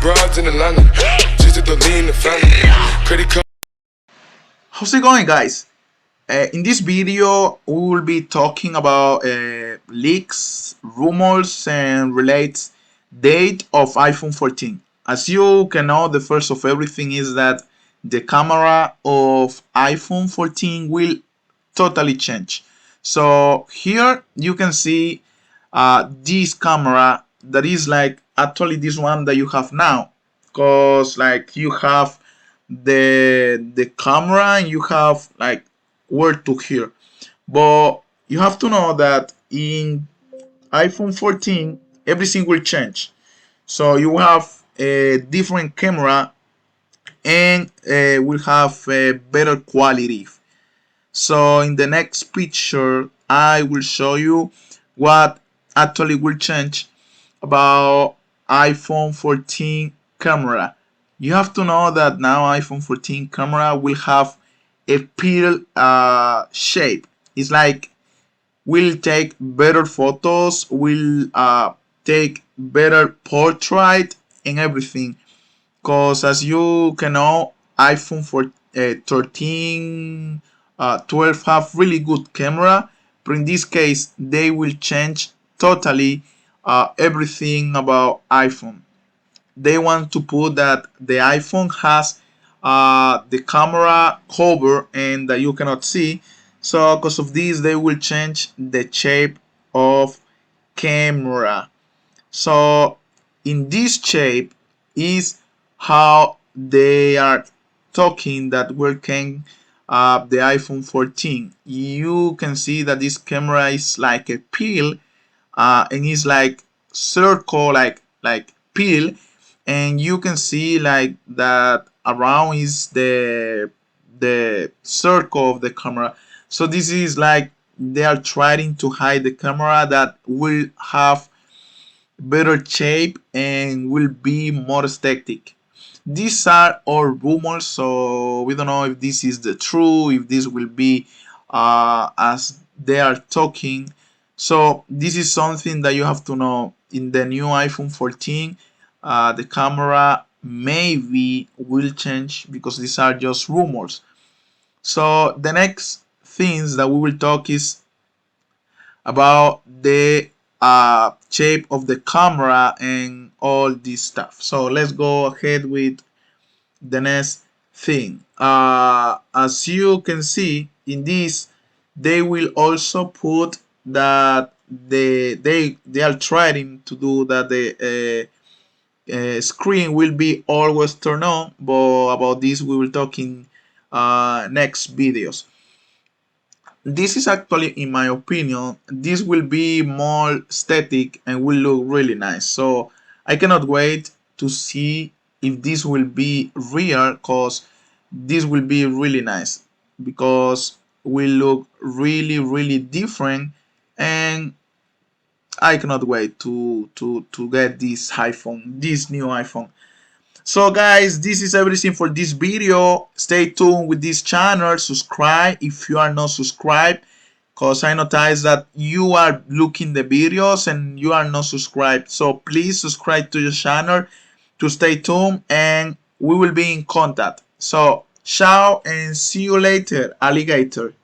broads in Atlanta. Just to lean the family. Credit card. How's it going, guys? In this video, we will be talking about leaks, rumors, and related date of iPhone 14. As you can know, the first of everything is that the camera of iPhone 14 will totally change. So here you can see this camera that is like actually this one that you have now, because like you have the camera and you have like where to here, but you have to know that in iPhone 14 everything will change. So you have a different camera and will have a better quality. So in the next picture I will show you what actually will change about iPhone 14 camera. You have to know that now iPhone 14 camera will have a pill shape. It's like will take better photos, will take better portrait and everything. Cause as you can know, iPhone 13, 12 have really good camera, but in this case they will change totally everything about iPhone. They want to put that the iPhone has the camera cover and that you cannot see. So because of this, they will change the shape of camera. So in this shape is how they are talking that working the iPhone 14. You can see that this camera is like a pill and it's like circle like pill, and you can see like that around is the circle of the camera. So this is like they are trying to hide the camera that will have better shape and will be more aesthetic. These are all rumors, so we don't know if this is the true, if this will be as they are talking. So this is something that you have to know. In the new iPhone 14, the camera maybe will change because these are just rumors. So the next things that we will talk is about the shape of the camera and all this stuff. So let's go ahead with the next thing. As you can see in this, they will also put that they are trying to do that the screen will be always turned on, but about this we will talk in next videos. This is actually, in my opinion, this will be more aesthetic and will look really nice. So I cannot wait to see if this will be real, because this will be really nice, because will look really different, and I cannot wait to get this new iPhone. So guys, this is everything for this video. Stay tuned with this channel, subscribe if you are not subscribed, because I noticed that you are looking the videos and you are not subscribed. So please subscribe to the channel to stay tuned, and we will be in contact. So ciao and see you later, alligator.